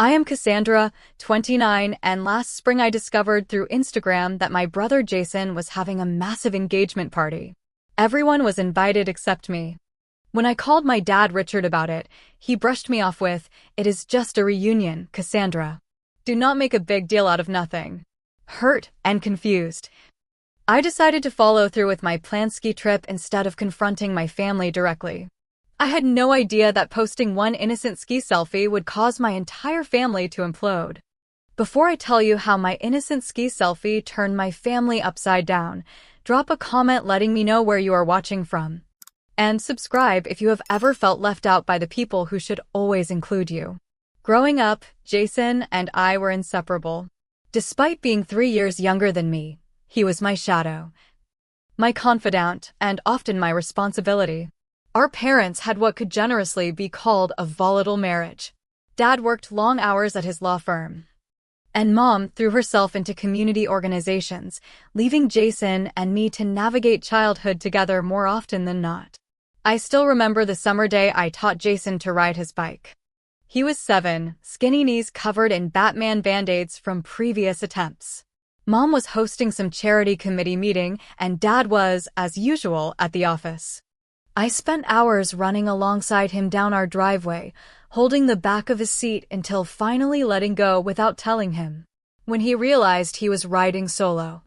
I am Cassandra, 29, and last spring I discovered through Instagram that my brother Jason was having a massive engagement party. Everyone was invited except me. When I called my dad Richard about it, he brushed me off with, "It is just a reunion, Cassandra. Do not make a big deal out of nothing." Hurt and confused, I decided to follow through with my planned ski trip instead of confronting my family directly. I had no idea that posting one innocent ski selfie would cause my entire family to implode. Before I tell you how my innocent ski selfie turned my family upside down, drop a comment letting me know where you are watching from. And subscribe if you have ever felt left out by the people who should always include you. Growing up, Jason and I were inseparable. Despite being 3 years younger than me, he was my shadow, my confidant, and often my responsibility. Our parents had what could generously be called a volatile marriage. Dad worked long hours at his law firm, and Mom threw herself into community organizations, leaving Jason and me to navigate childhood together more often than not. I still remember the summer day I taught Jason to ride his bike. He was 7, skinny knees covered in Batman band-aids from previous attempts. Mom was hosting some charity committee meeting, and Dad was, as usual, at the office. I spent hours running alongside him down our driveway, holding the back of his seat until finally letting go without telling him. When he realized he was riding solo,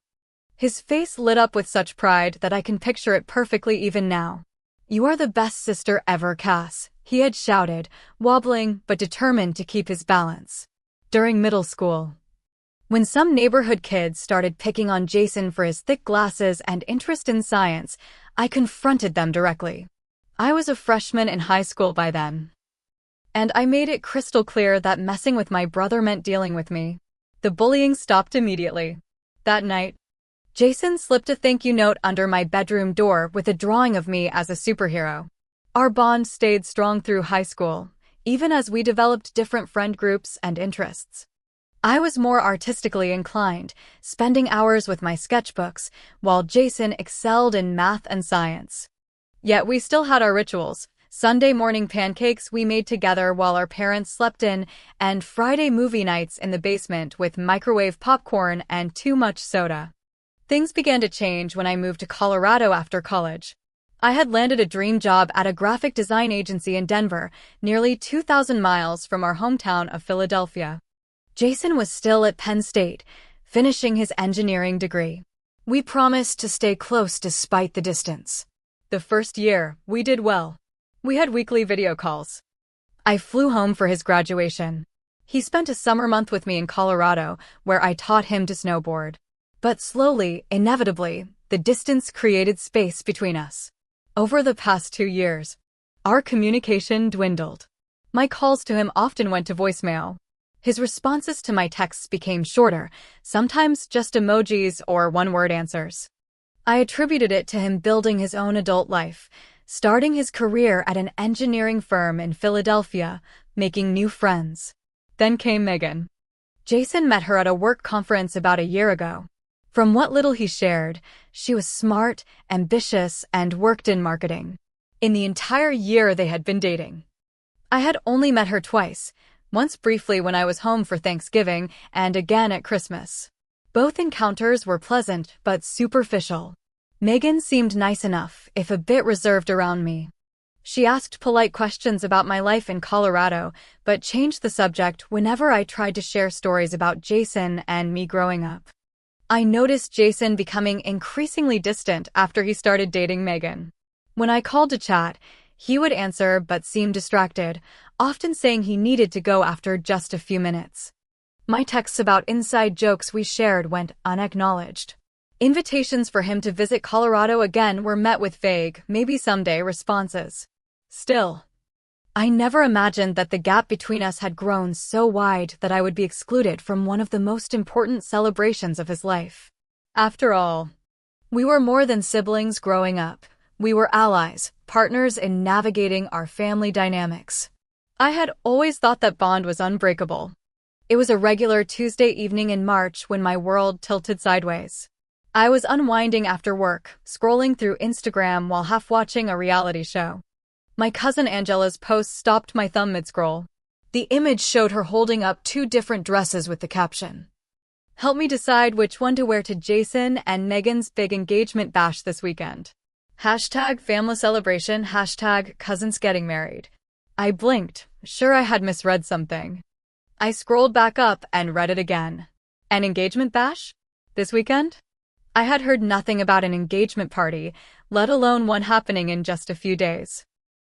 his face lit up with such pride that I can picture it perfectly even now. "You are the best sister ever, Cass," he had shouted, wobbling but determined to keep his balance. During middle school, when some neighborhood kids started picking on Jason for his thick glasses and interest in science, I confronted them directly. I was a freshman in high school by then, and I made it crystal clear that messing with my brother meant dealing with me. The bullying stopped immediately. That night, Jason slipped a thank you note under my bedroom door with a drawing of me as a superhero. Our bond stayed strong through high school, even as we developed different friend groups and interests. I was more artistically inclined, spending hours with my sketchbooks, while Jason excelled in math and science. Yet we still had our rituals: Sunday morning pancakes we made together while our parents slept in, and Friday movie nights in the basement with microwave popcorn and too much soda. Things began to change when I moved to Colorado after college. I had landed a dream job at a graphic design agency in Denver, nearly 2,000 miles from our hometown of Philadelphia. Jason was still at Penn State, finishing his engineering degree. We promised to stay close despite the distance. The first year, we did well. We had weekly video calls. I flew home for his graduation. He spent a summer month with me in Colorado, where I taught him to snowboard. But slowly, inevitably, the distance created space between us. Over the past 2 years, our communication dwindled. My calls to him often went to voicemail. His responses to my texts became shorter, sometimes just emojis or one-word answers. I attributed it to him building his own adult life, starting his career at an engineering firm in Philadelphia, making new friends. Then came Megan. Jason met her at a work conference about a year ago. From what little he shared, she was smart, ambitious, and worked in marketing. In the entire year they had been dating, I had only met her twice, once briefly when I was home for Thanksgiving and again at Christmas. Both encounters were pleasant but superficial. Megan seemed nice enough, if a bit reserved around me. She asked polite questions about my life in Colorado, but changed the subject whenever I tried to share stories about Jason and me growing up. I noticed Jason becoming increasingly distant after he started dating Megan. When I called to chat, he would answer but seemed distracted, often saying he needed to go after just a few minutes. My texts about inside jokes we shared went unacknowledged. Invitations for him to visit Colorado again were met with vague, maybe someday responses. Still, I never imagined that the gap between us had grown so wide that I would be excluded from one of the most important celebrations of his life. After all, we were more than siblings growing up. We were allies, partners in navigating our family dynamics. I had always thought that bond was unbreakable. It was a regular Tuesday evening in March when my world tilted sideways. I was unwinding after work, scrolling through Instagram while half watching a reality show. My cousin Angela's post stopped my thumb mid-scroll. The image showed her holding up two different dresses with the caption, "Help me decide which one to wear to Jason and Megan's big engagement bash this weekend. Hashtag family celebration, hashtag cousins getting married." I blinked, sure I had misread something. I scrolled back up and read it again. An engagement bash? This weekend? I had heard nothing about an engagement party, let alone one happening in just a few days.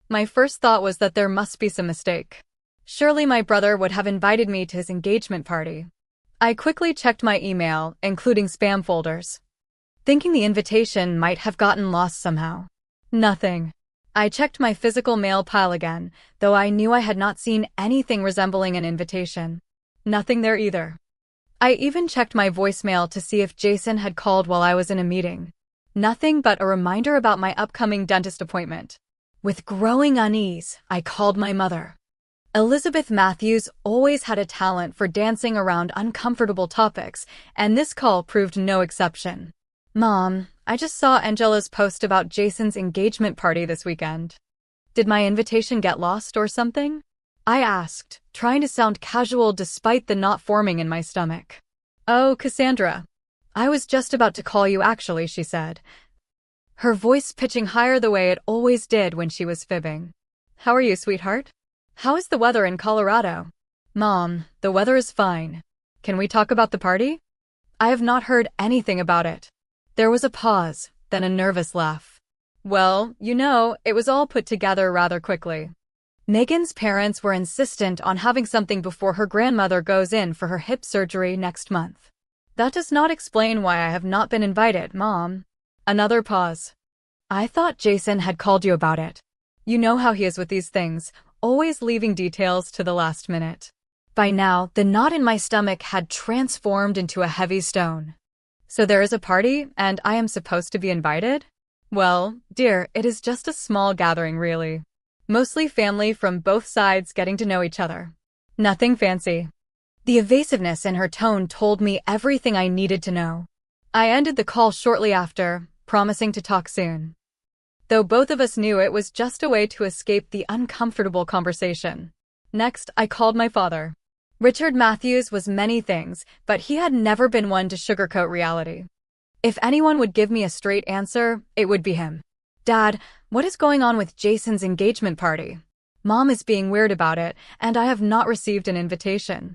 My first thought was that there must be some mistake. Surely my brother would have invited me to his engagement party. I quickly checked my email, including spam folders, thinking the invitation might have gotten lost somehow. Nothing. I checked my physical mail pile again, though I knew I had not seen anything resembling an invitation. Nothing there either. I even checked my voicemail to see if Jason had called while I was in a meeting. Nothing but a reminder about my upcoming dentist appointment. With growing unease, I called my mother. Elizabeth Matthews always had a talent for dancing around uncomfortable topics, and this call proved no exception. "Mom, I just saw Angela's post about Jason's engagement party this weekend. Did my invitation get lost or something?" I asked, trying to sound casual despite the knot forming in my stomach. "Oh, Cassandra. I was just about to call you actually," she said, her voice pitching higher the way it always did when she was fibbing. "How are you, sweetheart? How is the weather in Colorado?" "Mom, the weather is fine. Can we talk about the party? I have not heard anything about it." There was a pause, then a nervous laugh. "Well, it was all put together rather quickly. Megan's parents were insistent on having something before her grandmother goes in for her hip surgery next month. That does not explain why I have not been invited, Mom." Another pause. "I thought Jason had called you about it. You know how he is with these things, always leaving details to the last minute." By now, the knot in my stomach had transformed into a heavy stone. "So there is a party, and I am supposed to be invited?" "Well, dear, it is just a small gathering really. Mostly family from both sides getting to know each other. Nothing fancy." The evasiveness in her tone told me everything I needed to know. I ended the call shortly after, promising to talk soon, though both of us knew it was just a way to escape the uncomfortable conversation. Next, I called my father. Richard Matthews was many things, but he had never been one to sugarcoat reality. If anyone would give me a straight answer, it would be him. "Dad, what is going on with Jason's engagement party? Mom is being weird about it, and I have not received an invitation."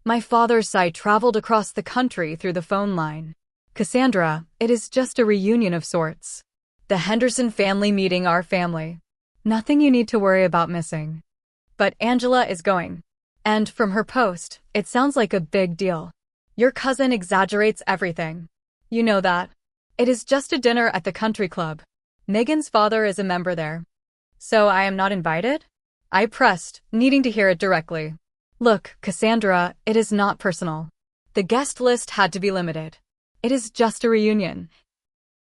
My father's sigh traveled across the country through the phone line. "Cassandra, it is just a reunion of sorts. The Henderson family meeting our family. Nothing you need to worry about missing. But Angela is going. And from her post, it sounds like a big deal. Your cousin exaggerates everything. You know that. It is just a dinner at the country club. Megan's father is a member there." "So I am not invited?" I pressed, needing to hear it directly. "Look, Cassandra, it is not personal. The guest list had to be limited. It is just a reunion.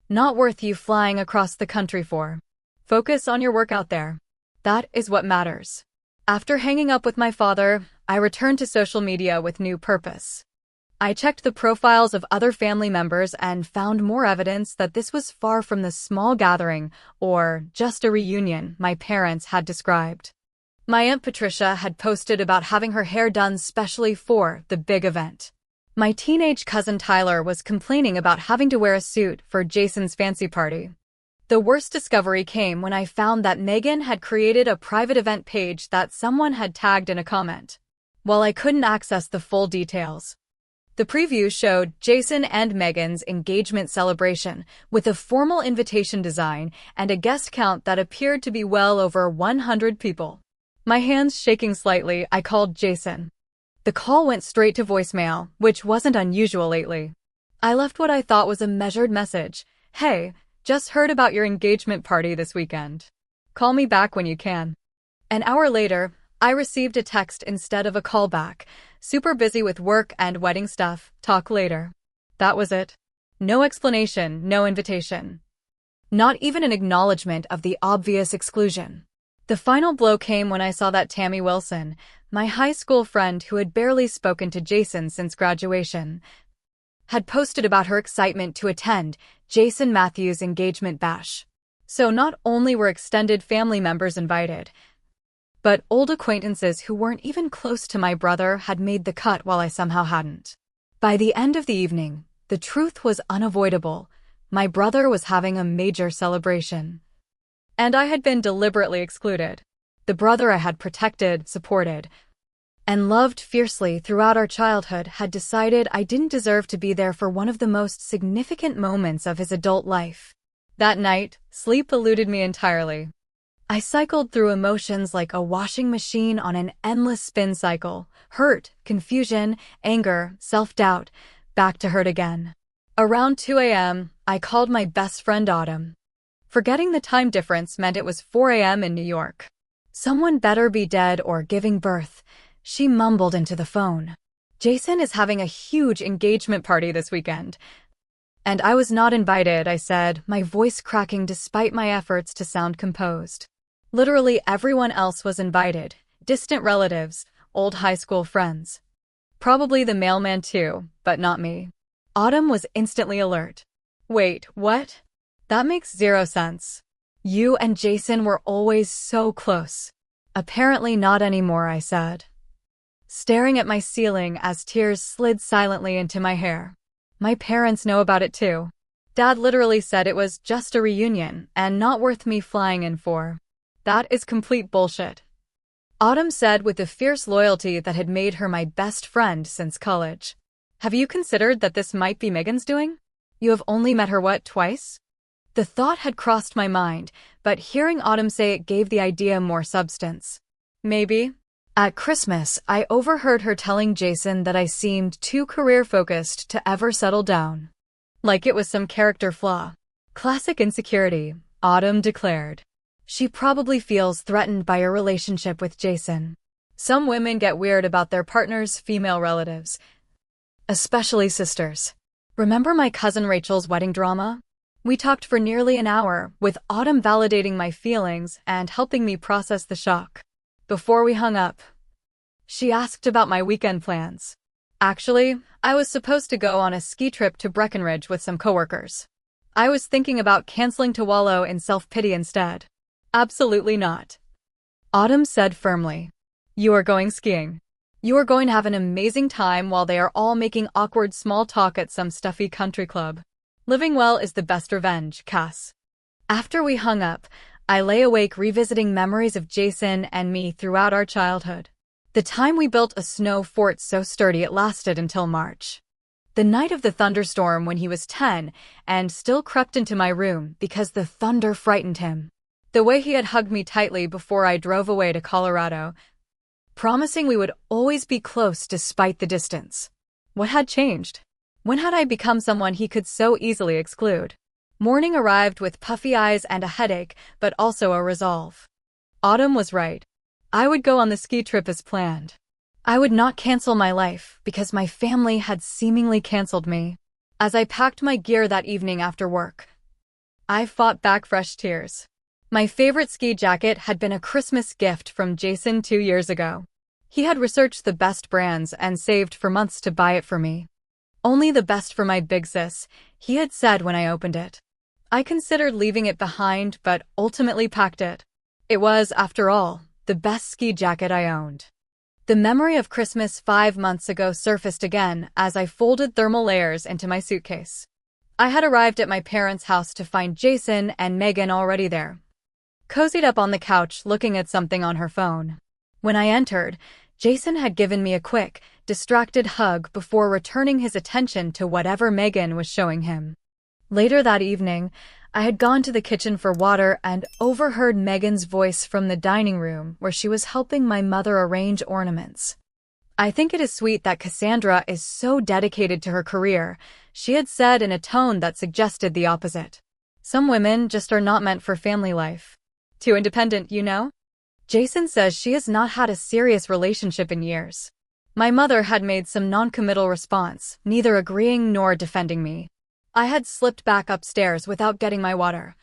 Not worth you flying across the country for. Focus on your work out there. That is what matters." After hanging up with my father, I returned to social media with new purpose. I checked the profiles of other family members and found more evidence that this was far from the small gathering, or just a reunion, my parents had described. My Aunt Patricia had posted about having her hair done specially for the big event. My teenage cousin Tyler was complaining about having to wear a suit for Jason's fancy party. The worst discovery came when I found that Megan had created a private event page that someone had tagged in a comment. While I couldn't access the full details, the preview showed Jason and Megan's engagement celebration with a formal invitation design and a guest count that appeared to be well over 100 people. My hands shaking slightly, I called Jason. The call went straight to voicemail, which wasn't unusual lately. I left what I thought was a measured message. "Hey, just heard about your engagement party this weekend. Call me back when you can." An hour later, I received a text instead of a call back. "Super busy with work and wedding stuff, talk later." That was it. No explanation, no invitation. Not even an acknowledgement of the obvious exclusion. The final blow came when I saw that Tammy Wilson, my high school friend who had barely spoken to Jason since graduation, had posted about her excitement to attend Jason Matthews' engagement bash. So not only were extended family members invited, But old acquaintances who weren't even close to my brother had made the cut while I somehow hadn't. By the end of the evening, the truth was unavoidable. My brother was having a major celebration. And I had been deliberately excluded. The brother I had protected, supported, and loved fiercely throughout our childhood had decided I didn't deserve to be there for one of the most significant moments of his adult life. That night, sleep eluded me entirely. I cycled through emotions like a washing machine on an endless spin cycle. Hurt, confusion, anger, self-doubt, back to hurt again. Around 2 a.m., I called my best friend Autumn. Forgetting the time difference meant it was 4 a.m. in New York. Someone better be dead or giving birth, she mumbled into the phone. Jason is having a huge engagement party this weekend. And I was not invited, I said, my voice cracking despite my efforts to sound composed. Literally everyone else was invited. Distant relatives, old high school friends. Probably the mailman too, but not me. Autumn was instantly alert. Wait, what? That makes zero sense. You and Jason were always so close. Apparently not anymore, I said, staring at my ceiling as tears slid silently into my hair. My parents know about it too. Dad literally said it was just a reunion and not worth me flying in for. That is complete bullshit. Autumn said with the fierce loyalty that had made her my best friend since college. Have you considered that this might be Megan's doing? You have only met her, what, twice? The thought had crossed my mind, but hearing Autumn say it gave the idea more substance. Maybe. At Christmas, I overheard her telling Jason that I seemed too career-focused to ever settle down. Like it was some character flaw. Classic insecurity, Autumn declared. She probably feels threatened by a relationship with Jason. Some women get weird about their partner's female relatives, especially sisters. Remember my cousin Rachel's wedding drama? We talked for nearly an hour, with Autumn validating my feelings and helping me process the shock. Before we hung up, she asked about my weekend plans. Actually, I was supposed to go on a ski trip to Breckenridge with some coworkers. I was thinking about canceling to wallow in self-pity instead. Absolutely not. Autumn said firmly. You are going skiing. You are going to have an amazing time while they are all making awkward small talk at some stuffy country club. Living well is the best revenge, Cass. After we hung up, I lay awake revisiting memories of Jason and me throughout our childhood. The time we built a snow fort so sturdy it lasted until March. The night of the thunderstorm when he was 10 and still crept into my room because the thunder frightened him. The way he had hugged me tightly before I drove away to Colorado, promising we would always be close despite the distance. What had changed? When had I become someone he could so easily exclude? Morning arrived with puffy eyes and a headache, but also a resolve. Autumn was right. I would go on the ski trip as planned. I would not cancel my life because my family had seemingly canceled me. As I packed my gear that evening after work, I fought back fresh tears. My favorite ski jacket had been a Christmas gift from Jason 2 years ago. He had researched the best brands and saved for months to buy it for me. Only the best for my big sis, he had said when I opened it. I considered leaving it behind, but ultimately packed it. It was, after all, the best ski jacket I owned. The memory of Christmas 5 months ago surfaced again as I folded thermal layers into my suitcase. I had arrived at my parents' house to find Jason and Megan already there, cozied up on the couch looking at something on her phone. When I entered, Jason had given me a quick, distracted hug before returning his attention to whatever Megan was showing him. Later that evening, I had gone to the kitchen for water and overheard Megan's voice from the dining room where she was helping my mother arrange ornaments. I think it is sweet that Cassandra is so dedicated to her career, she had said in a tone that suggested the opposite. Some women just are not meant for family life. Too independent, you know? Jason says she has not had a serious relationship in years. My mother had made some non-committal response, neither agreeing nor defending me. I had slipped back upstairs without getting my water.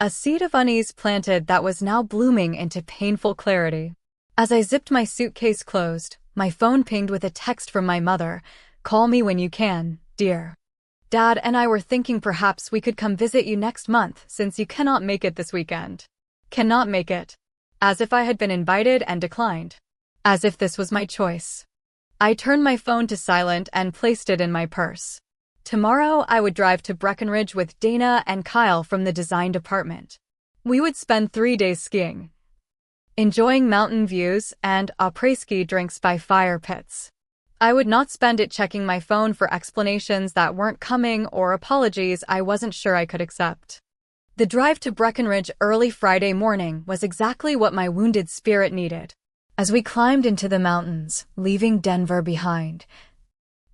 A seed of unease planted that was now blooming into painful clarity. As I zipped my suitcase closed, my phone pinged with a text from my mother. Call me when you can, dear. Dad and I were thinking perhaps we could come visit you next month since you cannot make it this weekend. Cannot make it. as if I had been invited and declined. As if this was my choice. I turned my phone to silent and placed it in my purse. Tomorrow I would drive to Breckenridge with Dana and Kyle from the design department. We would spend 3 days skiing, enjoying mountain views and après-ski drinks by fire pits. I would not spend it checking my phone for explanations that weren't coming or apologies I wasn't sure I could accept. The drive to Breckenridge early Friday morning was exactly what my wounded spirit needed. As we climbed into the mountains, leaving Denver behind,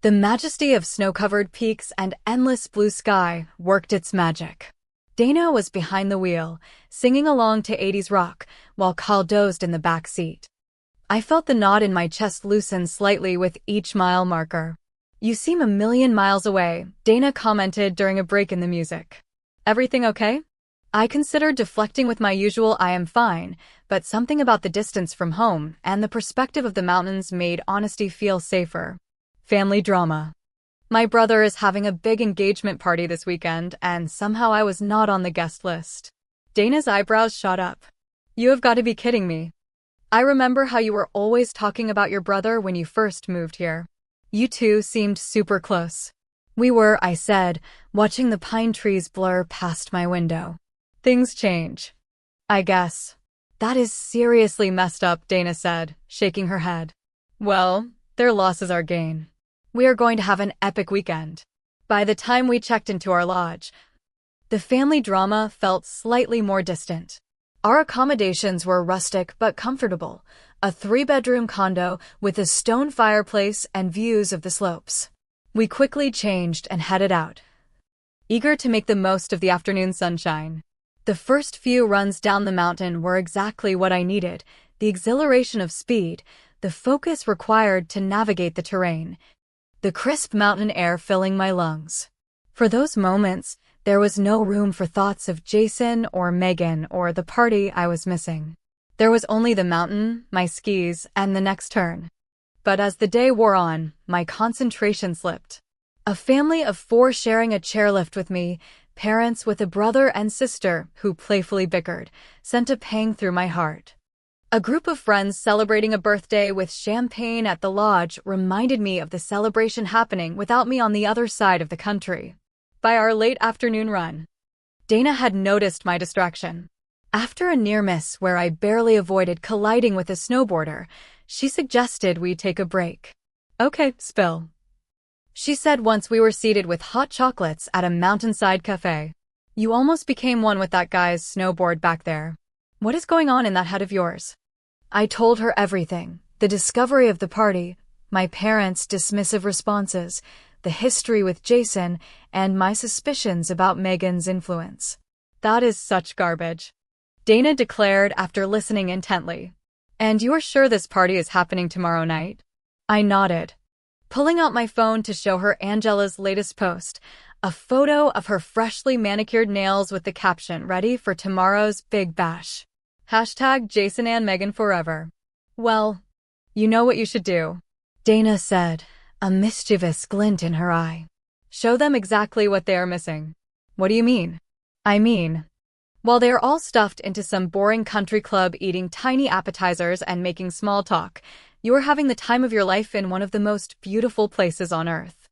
the majesty of snow-covered peaks and endless blue sky worked its magic. Dana was behind the wheel, singing along to 80s rock, while Kyle dozed in the back seat. I felt the knot in my chest loosen slightly with each mile marker. "You seem a million miles away," Dana commented during a break in the music. "Everything okay?" I considered deflecting with my usual "I am fine," but something about the distance from home and the perspective of the mountains made honesty feel safer. Family drama. My brother is having a big engagement party this weekend, and somehow I was not on the guest list. Dana's eyebrows shot up. "You have got to be kidding me. I remember how you were always talking about your brother when you first moved here. You two seemed super close." "We were," I said, watching the pine trees blur past my window. "Things change, I guess." "That is seriously messed up," Dana said, shaking her head. "Well, their loss is our gain. We are going to have an epic weekend." By the time we checked into our lodge, the family drama felt slightly more distant. Our accommodations were rustic but comfortable, a 3-bedroom condo with a stone fireplace and views of the slopes. We quickly changed and headed out, eager to make the most of the afternoon sunshine. The first few runs down the mountain were exactly what I needed, the exhilaration of speed, the focus required to navigate the terrain, the crisp mountain air filling my lungs. For those moments, there was no room for thoughts of Jason or Megan or the party I was missing. There was only the mountain, my skis, and the next turn. But as the day wore on, my concentration slipped. A family of 4 sharing a chairlift with me, parents with a brother and sister who playfully bickered, sent a pang through my heart. A group of friends celebrating a birthday with champagne at the lodge reminded me of the celebration happening without me on the other side of the country. By our late afternoon run, Dana had noticed my distraction. After a near miss where I barely avoided colliding with a snowboarder, she suggested we take a break. "Okay, spill," she said once we were seated with hot chocolates at a mountainside cafe. "You almost became one with that guy's snowboard back there. What is going on in that head of yours?" I told her everything, the discovery of the party, my parents' dismissive responses, the history with Jason, and my suspicions about Megan's influence. "That is such garbage," Dana declared after listening intently. "And you're sure this party is happening tomorrow night?" I nodded, pulling out my phone to show her Angela's latest post, a photo of her freshly manicured nails with the caption, "Ready for tomorrow's big bash. Hashtag Jason and Megan forever." "Well, you know what you should do," Dana said, a mischievous glint in her eye. "Show them exactly what they are missing." "What do you mean?" "I mean, while they are all stuffed into some boring country club eating tiny appetizers and making small talk, you are having the time of your life in one of the most beautiful places on earth."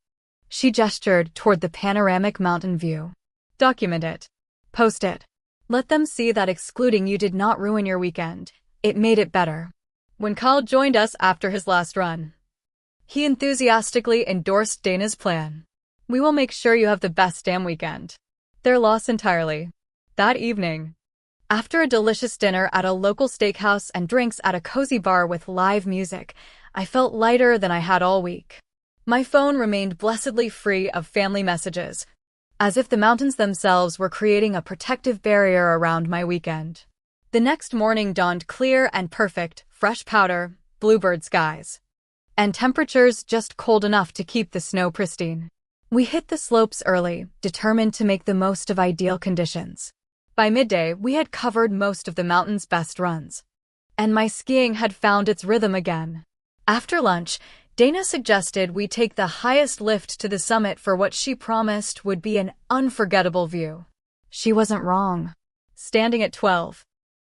She gestured toward the panoramic mountain view. "Document it. Post it. Let them see that excluding you did not ruin your weekend. It made it better." When Kyle joined us after his last run, he enthusiastically endorsed Dana's plan. "We will make sure you have the best damn weekend." Their loss entirely. That evening, after a delicious dinner at a local steakhouse and drinks at a cozy bar with live music, I felt lighter than I had all week. My phone remained blessedly free of family messages, as if the mountains themselves were creating a protective barrier around my weekend. The next morning dawned clear and perfect, fresh powder, bluebird skies, and temperatures just cold enough to keep the snow pristine. We hit the slopes early, determined to make the most of ideal conditions. By midday, we had covered most of the mountain's best runs, and my skiing had found its rhythm again. After lunch, Dana suggested we take the highest lift to the summit for what she promised would be an unforgettable view. She wasn't wrong. Standing at 12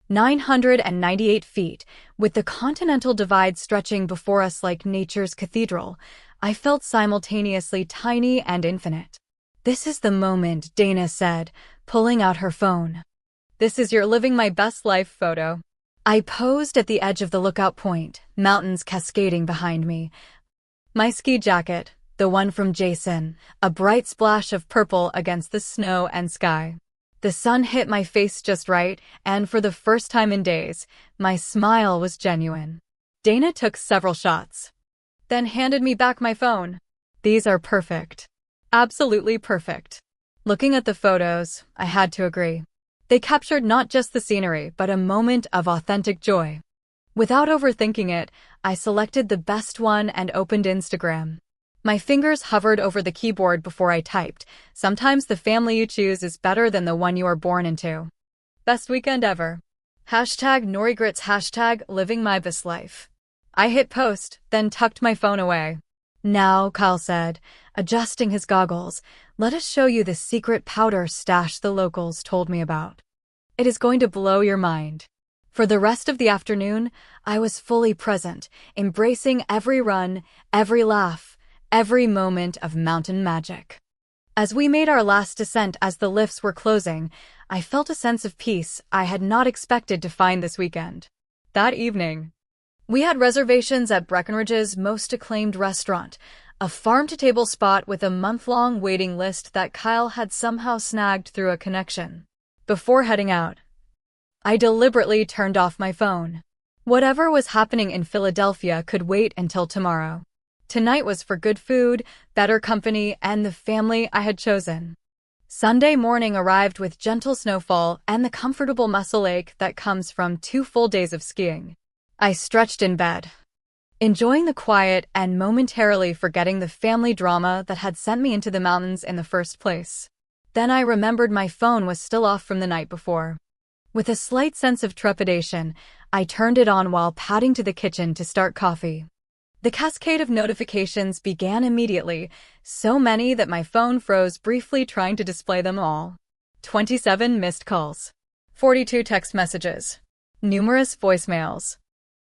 998 feet, with the continental divide stretching before us like nature's cathedral, I felt simultaneously tiny and infinite. "This is the moment," Dana said, pulling out her phone. "This is your living my best life photo." I posed at the edge of the lookout point, mountains cascading behind me. My ski jacket, the one from Jason, a bright splash of purple against the snow and sky. The sun hit my face just right, and for the first time in days, my smile was genuine. Dana took several shots, then handed me back my phone. "These are perfect. Absolutely perfect." Looking at the photos, I had to agree. They captured not just the scenery, but a moment of authentic joy. Without overthinking it, I selected the best one and opened Instagram. My fingers hovered over the keyboard before I typed. Sometimes the family you choose is better than the one you are born into. Best weekend ever. Hashtag #NoriGrits hashtag living my best life. I hit post, then tucked my phone away. "Now," Kyle said, adjusting his goggles, "let us show you the secret powder stash the locals told me about. It is going to blow your mind." For the rest of the afternoon, I was fully present, embracing every run, every laugh, every moment of mountain magic. As we made our last descent as the lifts were closing, I felt a sense of peace I had not expected to find this weekend. That evening, we had reservations at Breckenridge's most acclaimed restaurant, a farm-to-table spot with a month-long waiting list that Kyle had somehow snagged through a connection. Before heading out, I deliberately turned off my phone. Whatever was happening in Philadelphia could wait until tomorrow. Tonight was for good food, better company, and the family I had chosen. Sunday morning arrived with gentle snowfall and the comfortable muscle ache that comes from 2 full days of skiing. I stretched in bed, enjoying the quiet and momentarily forgetting the family drama that had sent me into the mountains in the first place. Then I remembered my phone was still off from the night before. With a slight sense of trepidation, I turned it on while padding to the kitchen to start coffee. The cascade of notifications began immediately, so many that my phone froze briefly trying to display them all. 27 missed calls, 42 text messages, numerous voicemails,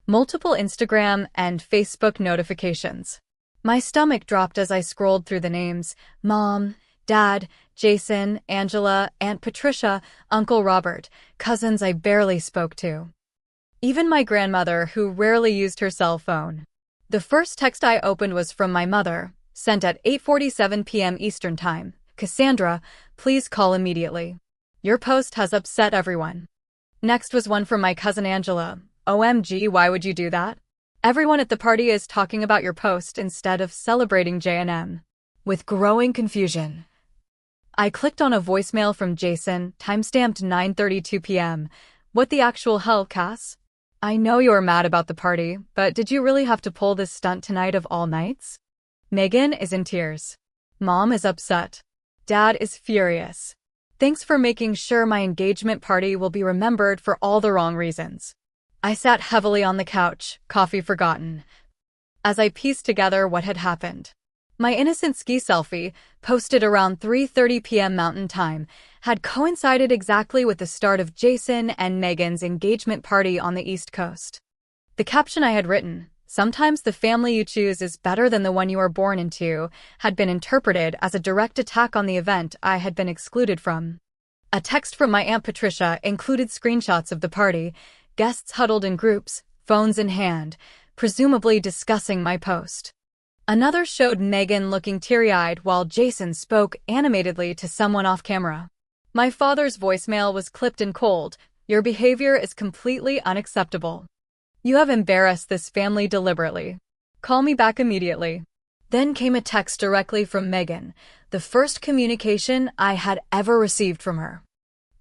multiple Instagram and Facebook notifications. My stomach dropped as I scrolled through the names: Mom, Dad, Jason, Angela, Aunt Patricia, Uncle Robert, cousins I barely spoke to. Even my grandmother, who rarely used her cell phone. The first text I opened was from my mother, sent at 8:47 p.m. Eastern Time. "Cassandra, please call immediately. Your post has upset everyone." Next was one from my cousin Angela. "OMG, why would you do that? Everyone at the party is talking about your post instead of celebrating J&M. With growing confusion, I clicked on a voicemail from Jason, timestamped 9:32 p.m. "What the actual hell, Cass? I know you were mad about the party, but did you really have to pull this stunt tonight of all nights? Megan is in tears. Mom is upset. Dad is furious. Thanks for making sure my engagement party will be remembered for all the wrong reasons." I sat heavily on the couch, coffee forgotten, as I pieced together what had happened. My innocent ski selfie, posted around 3:30 p.m. Mountain Time, had coincided exactly with the start of Jason and Megan's engagement party on the East Coast. The caption I had written, "Sometimes the family you choose is better than the one you are born into," had been interpreted as a direct attack on the event I had been excluded from. A text from my Aunt Patricia included screenshots of the party, guests huddled in groups, phones in hand, presumably discussing my post. Another showed Megan looking teary-eyed while Jason spoke animatedly to someone off-camera. My father's voicemail was clipped and cold. "Your behavior is completely unacceptable. You have embarrassed this family deliberately. Call me back immediately." Then came a text directly from Megan, the first communication I had ever received from her.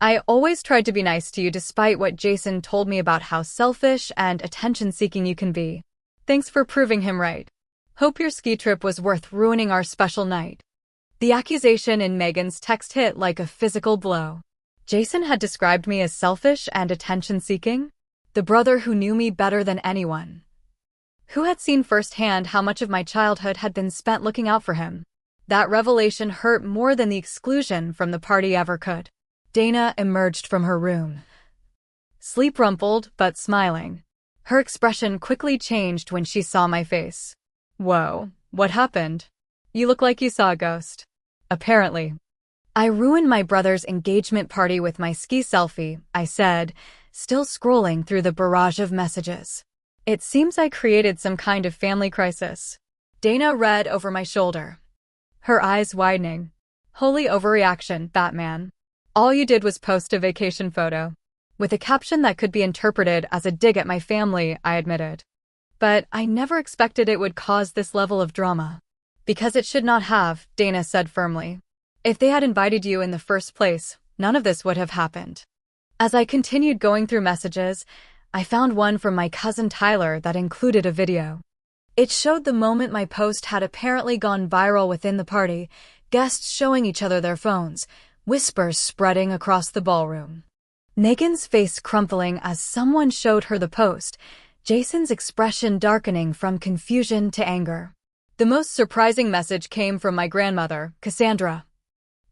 "I always tried to be nice to you despite what Jason told me about how selfish and attention-seeking you can be. Thanks for proving him right. Hope your ski trip was worth ruining our special night." The accusation in Megan's text hit like a physical blow. Jason had described me as selfish and attention-seeking? The brother who knew me better than anyone, who had seen firsthand how much of my childhood had been spent looking out for him. That revelation hurt more than the exclusion from the party ever could. Dana emerged from her room, sleep rumpled but smiling. Her expression quickly changed when she saw my face. Whoa, what happened? You look like you saw a ghost. Apparently. I ruined my brother's engagement party with my ski selfie, I said, still scrolling through the barrage of messages. It seems I created some kind of family crisis. Dana read over my shoulder, her eyes widening. Holy overreaction, Batman. All you did was post a vacation photo. With a caption that could be interpreted as a dig at my family, I admitted. But I never expected it would cause this level of drama. Because it should not have, Dana said firmly. If they had invited you in the first place, none of this would have happened. As I continued going through messages, I found one from my cousin Tyler that included a video. It showed the moment my post had apparently gone viral within the party, guests showing each other their phones, whispers spreading across the ballroom. Megan's face crumpling as someone showed her the post, Jason's expression darkening from confusion to anger. The most surprising message came from my grandmother, Cassandra.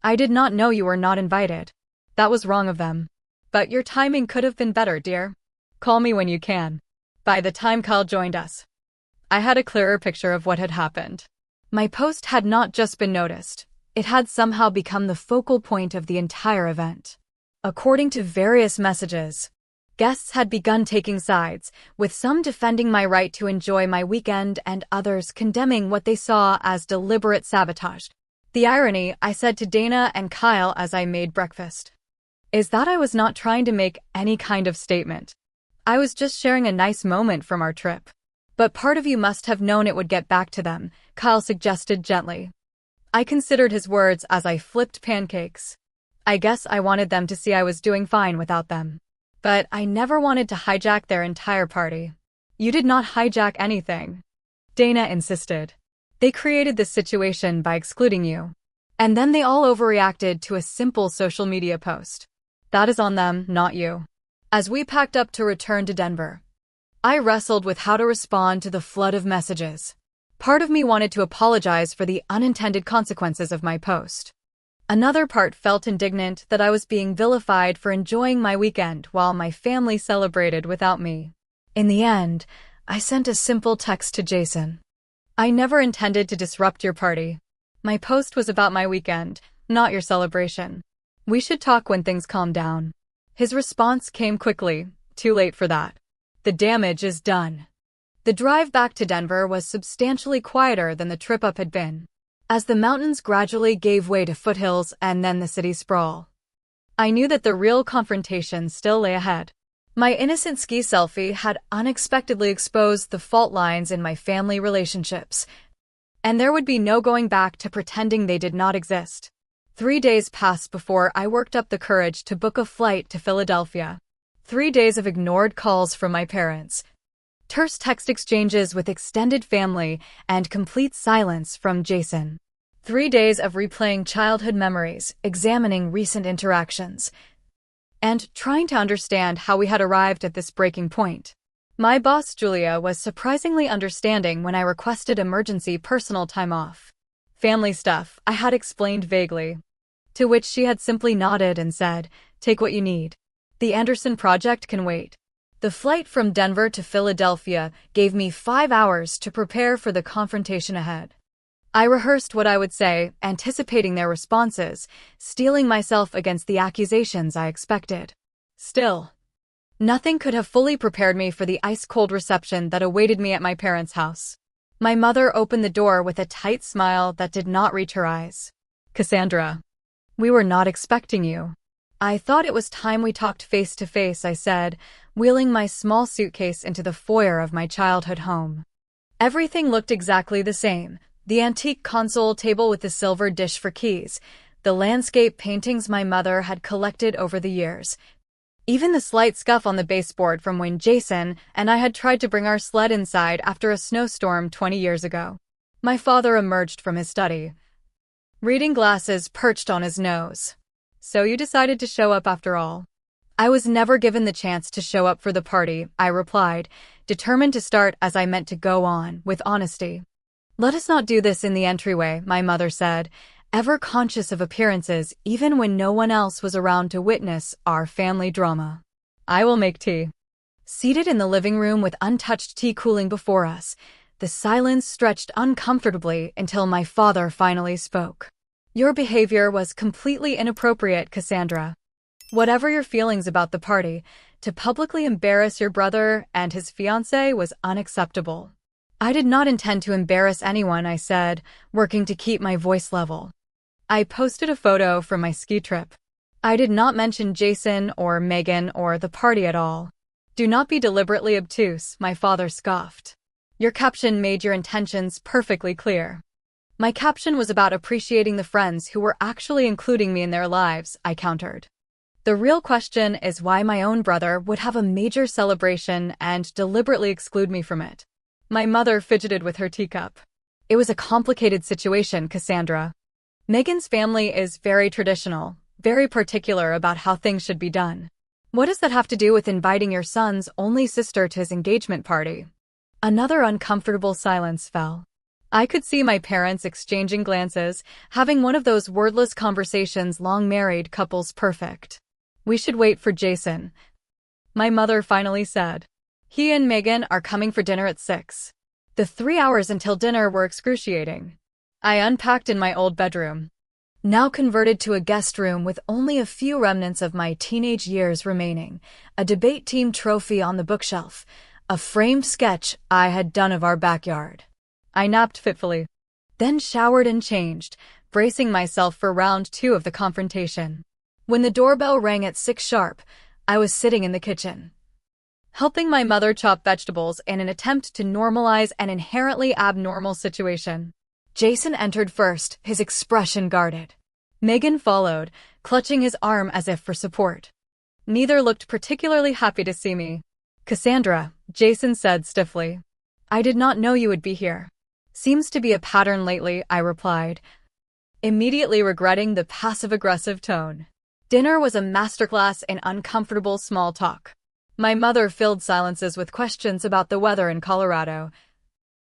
I did not know you were not invited. That was wrong of them. But your timing could have been better, dear. Call me when you can. By the time Kyle joined us, I had a clearer picture of what had happened. My post had not just been noticed. It had somehow become the focal point of the entire event. According to various messages, guests had begun taking sides, with some defending my right to enjoy my weekend and others condemning what they saw as deliberate sabotage. The irony, I said to Dana and Kyle as I made breakfast, is that I was not trying to make any kind of statement. I was just sharing a nice moment from our trip. But part of you must have known it would get back to them, Kyle suggested gently. I considered his words as I flipped pancakes. I guess I wanted them to see I was doing fine without them. But I never wanted to hijack their entire party. You did not hijack anything, Dana insisted. They created this situation by excluding you. And then they all overreacted to a simple social media post. That is on them, not you. As we packed up to return to Denver, I wrestled with how to respond to the flood of messages. Part of me wanted to apologize for the unintended consequences of my post. Another part felt indignant that I was being vilified for enjoying my weekend while my family celebrated without me. In the end, I sent a simple text to Jason. I never intended to disrupt your party. My post was about my weekend, not your celebration. We should talk when things calm down. His response came quickly. Too late for that. The damage is done. The drive back to Denver was substantially quieter than the trip up had been, as the mountains gradually gave way to foothills and then the city sprawl. I knew that the real confrontation still lay ahead. My innocent ski selfie had unexpectedly exposed the fault lines in my family relationships, and there would be no going back to pretending they did not exist. 3 days passed before I worked up the courage to book a flight to Philadelphia. 3 days of ignored calls from my parents, terse text exchanges with extended family, and complete silence from Jason. 3 days of replaying childhood memories, examining recent interactions, and trying to understand how we had arrived at this breaking point. My boss, Julia, was surprisingly understanding when I requested emergency personal time off. Family stuff, I had explained vaguely. To which she had simply nodded and said, "Take what you need. The Anderson project can wait." The flight from Denver to Philadelphia gave me 5 hours to prepare for the confrontation ahead. I rehearsed what I would say, anticipating their responses, steeling myself against the accusations I expected. Still, nothing could have fully prepared me for the ice-cold reception that awaited me at my parents' house. My mother opened the door with a tight smile that did not reach her eyes. "Cassandra, we were not expecting you." "I thought it was time we talked face to face," I said, wheeling my small suitcase into the foyer of my childhood home. Everything looked exactly the same. The antique console table with the silver dish for keys, the landscape paintings my mother had collected over the years, even the slight scuff on the baseboard from when Jason and I had tried to bring our sled inside after a snowstorm 20 years ago. My father emerged from his study, reading glasses perched on his nose. "So you decided to show up after all?" "I was never given the chance to show up for the party," I replied, determined to start as I meant to go on, with honesty. "Let us not do this in the entryway," my mother said, ever conscious of appearances even when no one else was around to witness our family drama. I will make tea. Seated in the living room with untouched tea cooling before us, the silence stretched uncomfortably until my father finally spoke. Your behavior was completely inappropriate, Cassandra. Whatever your feelings about the party, to publicly embarrass your brother and his fiancée was unacceptable. I did not intend to embarrass anyone, I said, working to keep my voice level. I posted a photo from my ski trip. I did not mention Jason or Megan or the party at all. Do not be deliberately obtuse, my father scoffed. Your caption made your intentions perfectly clear. My caption was about appreciating the friends who were actually including me in their lives, I countered. The real question is why my own brother would have a major celebration and deliberately exclude me from it. My mother fidgeted with her teacup. It was a complicated situation, Cassandra. Megan's family is very traditional, very particular about how things should be done. What does that have to do with inviting your son's only sister to his engagement party? Another uncomfortable silence fell. I could see my parents exchanging glances, having one of those wordless conversations long-married couples perfect. We should wait for Jason, my mother finally said. He and Megan are coming for dinner at 6. The 3 hours until dinner were excruciating. I unpacked in my old bedroom, now converted to a guest room with only a few remnants of my teenage years remaining, a debate team trophy on the bookshelf, a framed sketch I had done of our backyard. I napped fitfully, then showered and changed, bracing myself for round 2 of the confrontation. When the doorbell rang at 6 sharp, I was sitting in the kitchen, helping my mother chop vegetables in an attempt to normalize an inherently abnormal situation. Jason entered first, his expression guarded. Megan followed, clutching his arm as if for support. Neither looked particularly happy to see me. Cassandra, Jason said stiffly. I did not know you would be here. Seems to be a pattern lately, I replied, immediately regretting the passive-aggressive tone. Dinner was a masterclass in uncomfortable small talk. My mother filled silences with questions about the weather in Colorado.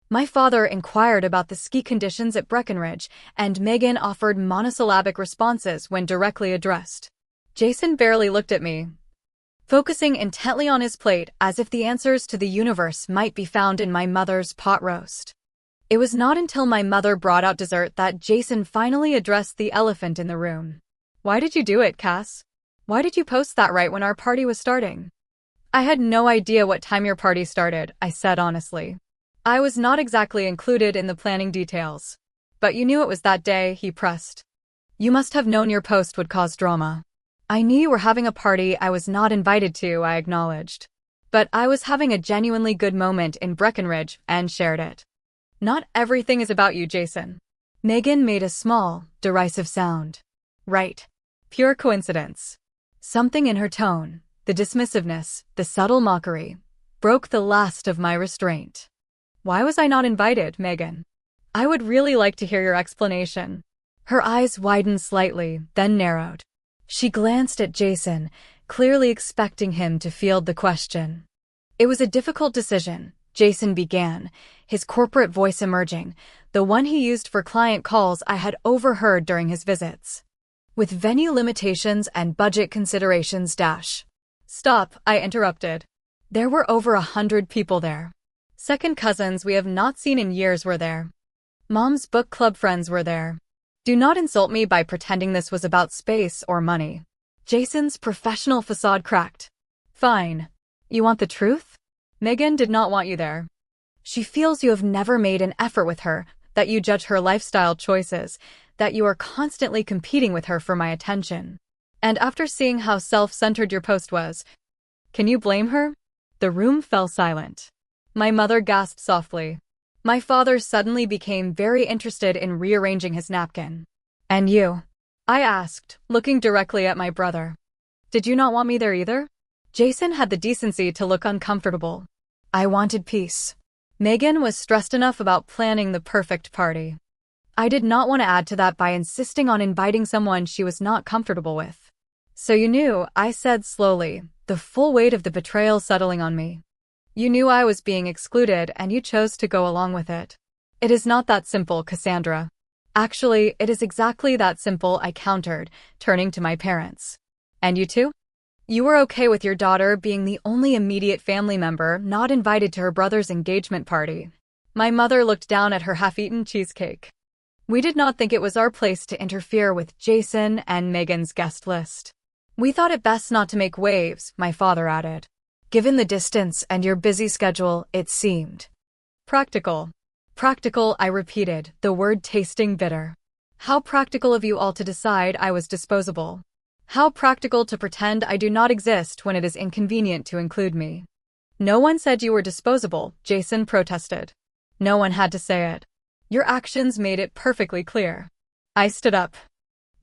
My father inquired about the ski conditions at Breckenridge, and Megan offered monosyllabic responses when directly addressed. Jason barely looked at me, focusing intently on his plate as if the answers to the universe might be found in my mother's pot roast. It was not until my mother brought out dessert that Jason finally addressed the elephant in the room. Why did you do it, Cass? Why did you post that right when our party was starting? I had no idea what time your party started, I said honestly. I was not exactly included in the planning details. But you knew it was that day, he pressed. You must have known your post would cause drama. I knew you were having a party I was not invited to, I acknowledged. But I was having a genuinely good moment in Breckenridge and shared it. Not everything is about you, Jason. Megan made a small, derisive sound. Right. Pure coincidence. Something in her tone, the dismissiveness, the subtle mockery, broke the last of my restraint. Why was I not invited, Megan? I would really like to hear your explanation. Her eyes widened slightly, then narrowed. She glanced at Jason, clearly expecting him to field the question. It was a difficult decision, Jason began, his corporate voice emerging, the one he used for client calls I had overheard during his visits. With venue limitations and budget considerations Stop, I interrupted. There were over 100 people there. Second cousins we have not seen in years were there. Mom's book club friends were there. Do not insult me by pretending this was about space or money. Jason's professional facade cracked. Fine. You want the truth? Megan did not want you there. She feels you have never made an effort with her, that you judge her lifestyle choices, that you are constantly competing with her for my attention. And after seeing how self-centered your post was, can you blame her? The room fell silent. My mother gasped softly. My father suddenly became very interested in rearranging his napkin. And you? I asked, looking directly at my brother. Did you not want me there either? Jason had the decency to look uncomfortable. I wanted peace. Megan was stressed enough about planning the perfect party. I did not want to add to that by insisting on inviting someone she was not comfortable with. So you knew, I said slowly, the full weight of the betrayal settling on me. You knew I was being excluded and you chose to go along with it. It is not that simple, Cassandra. Actually, it is exactly that simple, I countered, turning to my parents. And you too? You were okay with your daughter being the only immediate family member not invited to her brother's engagement party. My mother looked down at her half-eaten cheesecake. We did not think it was our place to interfere with Jason and Megan's guest list. We thought it best not to make waves, my father added. Given the distance and your busy schedule, it seemed practical. Practical, I repeated, the word tasting bitter. How practical of you all to decide I was disposable. How practical to pretend I do not exist when it is inconvenient to include me. No one said you were disposable, Jason protested. No one had to say it. Your actions made it perfectly clear. I stood up,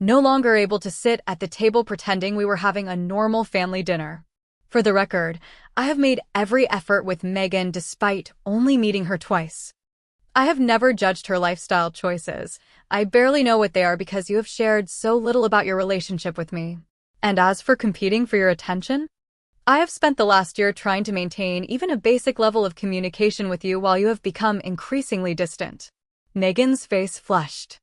no longer able to sit at the table pretending we were having a normal family dinner. For the record, I have made every effort with Megan despite only meeting her twice. I have never judged her lifestyle choices. I barely know what they are because you have shared so little about your relationship with me. And as for competing for your attention, I have spent the last year trying to maintain even a basic level of communication with you while you have become increasingly distant. Megan's face flushed.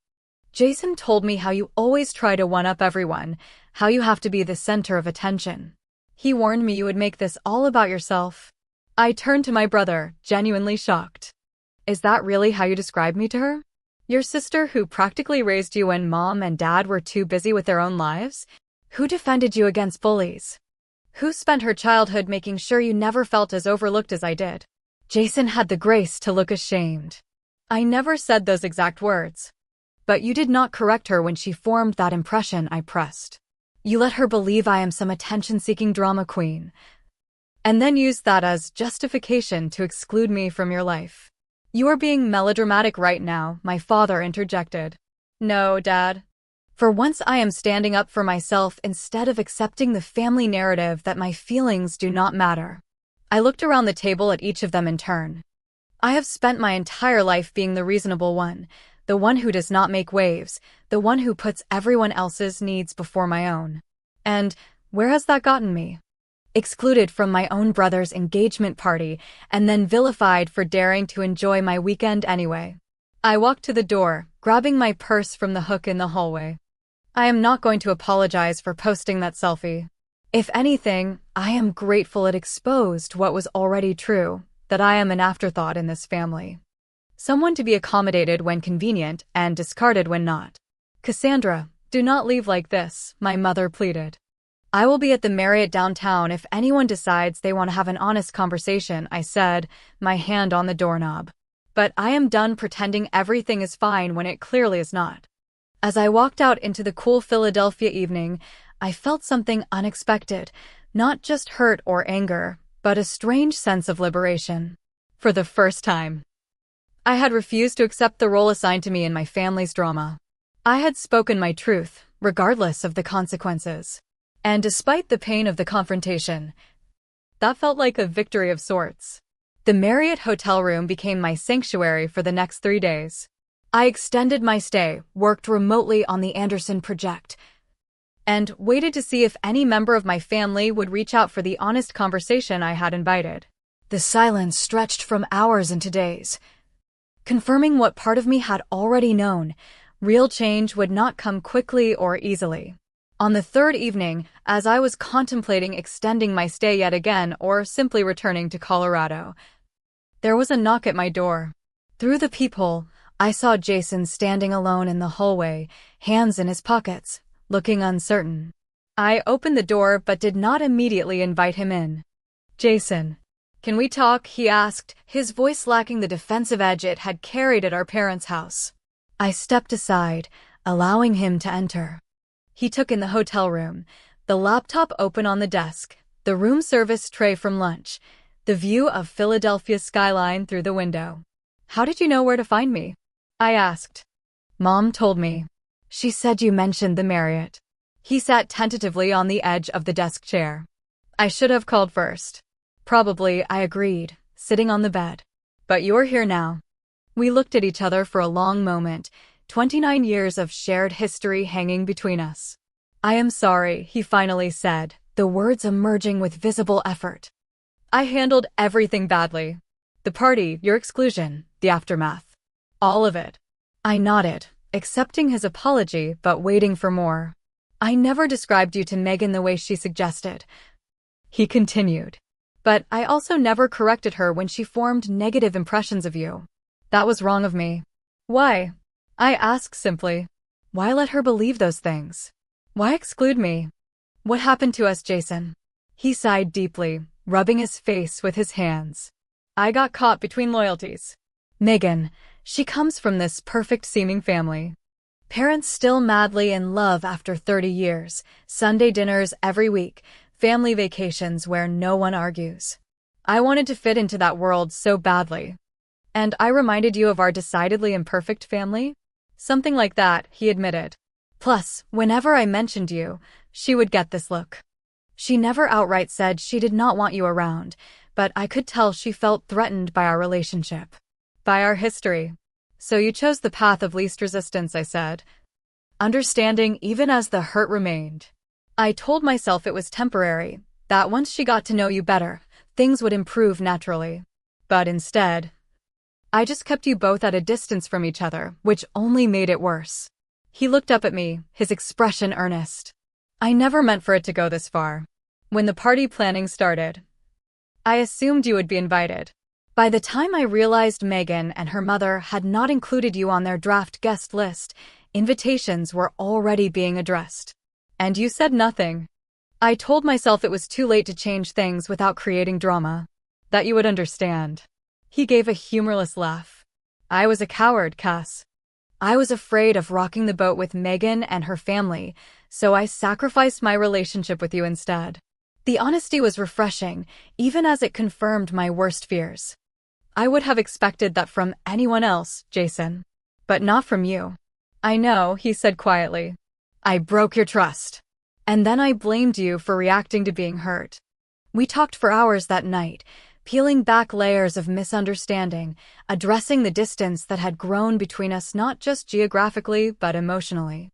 Jason told me how you always try to one-up everyone, how you have to be the center of attention. He warned me you would make this all about yourself. I turned to my brother, genuinely shocked. Is that really how you describe me to her? Your sister who practically raised you when mom and dad were too busy with their own lives? Who defended you against bullies? Who spent her childhood making sure you never felt as overlooked as I did? Jason had the grace to look ashamed. I never said those exact words. But you did not correct her when she formed that impression, I pressed. You let her believe I am some attention-seeking drama queen, and then used that as justification to exclude me from your life. You are being melodramatic right now, my father interjected. No, Dad. For once I am standing up for myself instead of accepting the family narrative that my feelings do not matter. I looked around the table at each of them in turn. I have spent my entire life being the reasonable one, the one who does not make waves, the one who puts everyone else's needs before my own. And where has that gotten me? Excluded from my own brother's engagement party, and then vilified for daring to enjoy my weekend anyway. I walked to the door, grabbing my purse from the hook in the hallway. I am not going to apologize for posting that selfie. If anything, I am grateful it exposed what was already true, that I am an afterthought in this family. Someone to be accommodated when convenient and discarded when not. Cassandra, do not leave like this, my mother pleaded. I will be at the Marriott downtown if anyone decides they want to have an honest conversation, I said, my hand on the doorknob. But I am done pretending everything is fine when it clearly is not. As I walked out into the cool Philadelphia evening, I felt something unexpected, not just hurt or anger, but a strange sense of liberation. For the first time, I had refused to accept the role assigned to me in my family's drama. I had spoken my truth, regardless of the consequences. And despite the pain of the confrontation, that felt like a victory of sorts. The Marriott hotel room became my sanctuary for the next 3 days. I extended my stay, worked remotely on the Anderson project, and waited to see if any member of my family would reach out for the honest conversation I had invited. The silence stretched from hours into days, confirming what part of me had already known. Real change would not come quickly or easily. On the third evening, as I was contemplating extending my stay yet again or simply returning to Colorado, there was a knock at my door. Through the peephole, I saw Jason standing alone in the hallway, hands in his pockets, looking uncertain. I opened the door but did not immediately invite him in. Jason, can we talk? He asked, his voice lacking the defensive edge it had carried at our parents' house. I stepped aside, allowing him to enter. He took in the hotel room, the laptop open on the desk, the room service tray from lunch, the view of Philadelphia's skyline through the window. How did you know where to find me? I asked. Mom told me. She said you mentioned the Marriott. He sat tentatively on the edge of the desk chair. I should have called first. Probably, I agreed, sitting on the bed. But you're here now. We looked at each other for a long moment, 29 years of shared history hanging between us. I am sorry, he finally said, the words emerging with visible effort. I handled everything badly. The party, your exclusion, the aftermath. All of it. I nodded, accepting his apology but waiting for more. I never described you to Megan the way she suggested. He continued. But I also never corrected her when she formed negative impressions of you. That was wrong of me. Why? I asked simply. Why let her believe those things? Why exclude me? What happened to us, Jason? He sighed deeply, rubbing his face with his hands. I got caught between loyalties. Megan, she comes from this perfect-seeming family. Parents still madly in love after 30 years, Sunday dinners every week, family vacations where no one argues. I wanted to fit into that world so badly. And I reminded you of our decidedly imperfect family? Something like that, he admitted. Plus, whenever I mentioned you, she would get this look. She never outright said she did not want you around, but I could tell she felt threatened by our relationship. By our history. So you chose the path of least resistance, I said. Understanding even as the hurt remained. I told myself it was temporary, that once she got to know you better, things would improve naturally. But instead, I just kept you both at a distance from each other, which only made it worse. He looked up at me, his expression earnest. I never meant for it to go this far. When the party planning started, I assumed you would be invited. By the time I realized Megan and her mother had not included you on their draft guest list, invitations were already being addressed. And you said nothing. I told myself it was too late to change things without creating drama. That you would understand. He gave a humorless laugh. I was a coward, Cass. I was afraid of rocking the boat with Megan and her family, so I sacrificed my relationship with you instead. The honesty was refreshing, even as it confirmed my worst fears. I would have expected that from anyone else, Jason. But not from you. I know, he said quietly. I broke your trust. And then I blamed you for reacting to being hurt. We talked for hours that night, peeling back layers of misunderstanding, addressing the distance that had grown between us not just geographically but emotionally.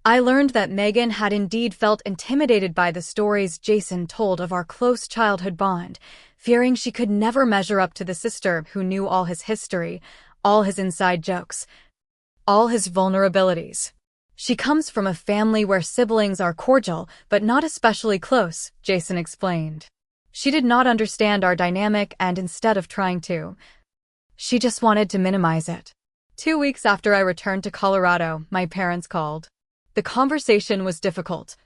I learned that Megan had indeed felt intimidated by the stories Jason told of our close childhood bond, fearing she could never measure up to the sister who knew all his history, all his inside jokes, all his vulnerabilities. She comes from a family where siblings are cordial but not especially close, Jason explained. She did not understand our dynamic and instead of trying to, she just wanted to minimize it. 2 weeks after I returned to Colorado, my parents called. The conversation was difficult,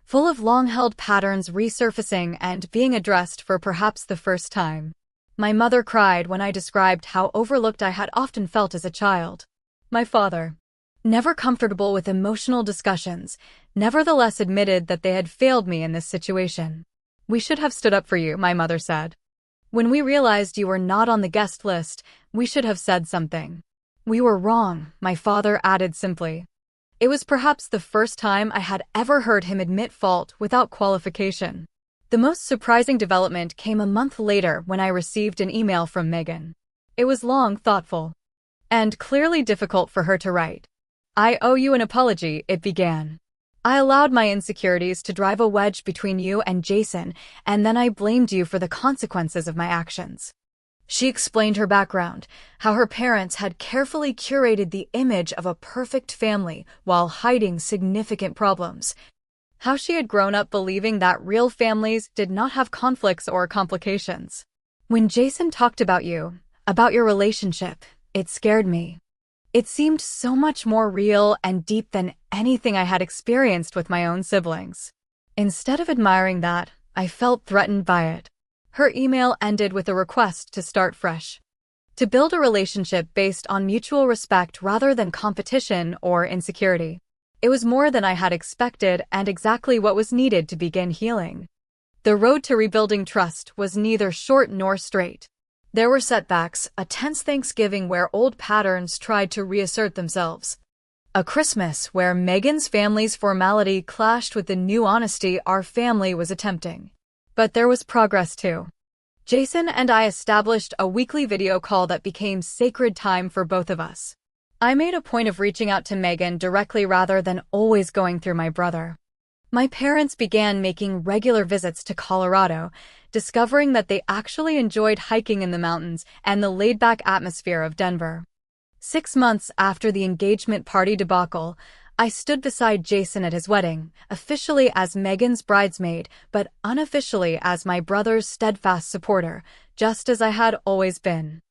full of long-held patterns resurfacing and being addressed for perhaps the first time. My mother cried when I described how overlooked I had often felt as a child. My father, never comfortable with emotional discussions, nevertheless admitted that they had failed me in this situation. We should have stood up for you, my mother said. When we realized you were not on the guest list, we should have said something. We were wrong, my father added simply. It was perhaps the first time I had ever heard him admit fault without qualification. The most surprising development came a month later when I received an email from Megan. It was long, thoughtful, and clearly difficult for her to write. I owe you an apology, it began. I allowed my insecurities to drive a wedge between you and Jason, and then I blamed you for the consequences of my actions. She explained her background, how her parents had carefully curated the image of a perfect family while hiding significant problems. How she had grown up believing that real families did not have conflicts or complications. When Jason talked about you, about your relationship, it scared me. It seemed so much more real and deep than anything I had experienced with my own siblings. Instead of admiring that, I felt threatened by it. Her email ended with a request to start fresh. To build a relationship based on mutual respect rather than competition or insecurity. It was more than I had expected and exactly what was needed to begin healing. The road to rebuilding trust was neither short nor straight. There were setbacks, a tense Thanksgiving where old patterns tried to reassert themselves. A Christmas where Megan's family's formality clashed with the new honesty our family was attempting. But there was progress too. Jason and I established a weekly video call that became sacred time for both of us. I made a point of reaching out to Megan directly rather than always going through my brother. My parents began making regular visits to Colorado, discovering that they actually enjoyed hiking in the mountains and the laid-back atmosphere of Denver. 6 months after the engagement party debacle, I stood beside Jason at his wedding, officially as Megan's bridesmaid, but unofficially as my brother's steadfast supporter, just as I had always been.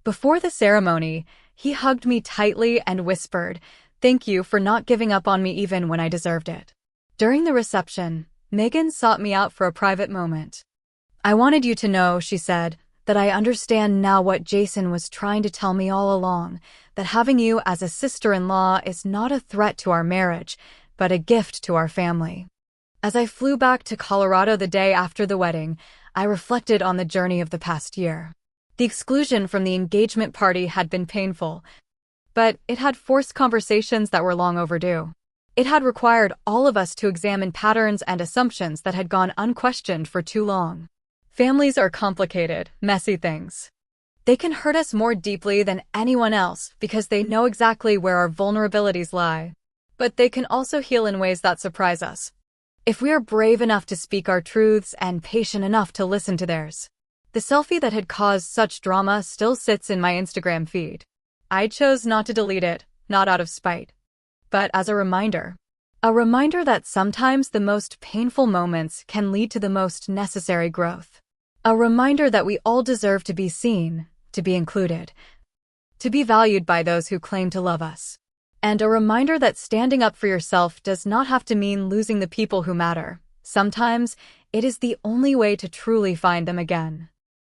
Before the ceremony, he hugged me tightly and whispered, "Thank you for not giving up on me even when I deserved it." During the reception, Megan sought me out for a private moment. "I wanted you to know," she said, "that I understand now what Jason was trying to tell me all along, that having you as a sister-in-law is not a threat to our marriage, but a gift to our family." As I flew back to Colorado the day after the wedding, I reflected on the journey of the past year. The exclusion from the engagement party had been painful, but it had forced conversations that were long overdue. It had required all of us to examine patterns and assumptions that had gone unquestioned for too long. Families are complicated, messy things. They can hurt us more deeply than anyone else because they know exactly where our vulnerabilities lie. But they can also heal in ways that surprise us, if we are brave enough to speak our truths and patient enough to listen to theirs. The selfie that had caused such drama still sits in my Instagram feed. I chose not to delete it, not out of spite, but as a reminder. A reminder that sometimes the most painful moments can lead to the most necessary growth. A reminder that we all deserve to be seen, to be included, to be valued by those who claim to love us. And a reminder that standing up for yourself does not have to mean losing the people who matter. Sometimes, it is the only way to truly find them again.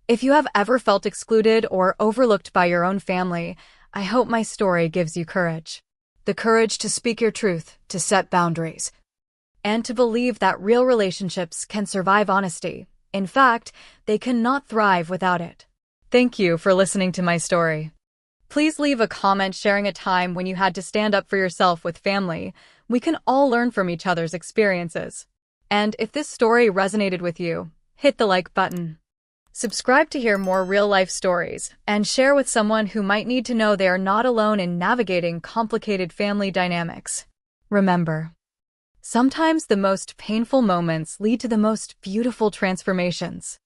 If you have ever felt excluded or overlooked by your own family, I hope my story gives you courage. The courage to speak your truth, to set boundaries, and to believe that real relationships can survive honesty. In fact, they cannot thrive without it. Thank you for listening to my story. Please leave a comment sharing a time when you had to stand up for yourself with family. We can all learn from each other's experiences. And if this story resonated with you, hit the like button. Subscribe to hear more real-life stories, and share with someone who might need to know they are not alone in navigating complicated family dynamics. Remember, sometimes the most painful moments lead to the most beautiful transformations.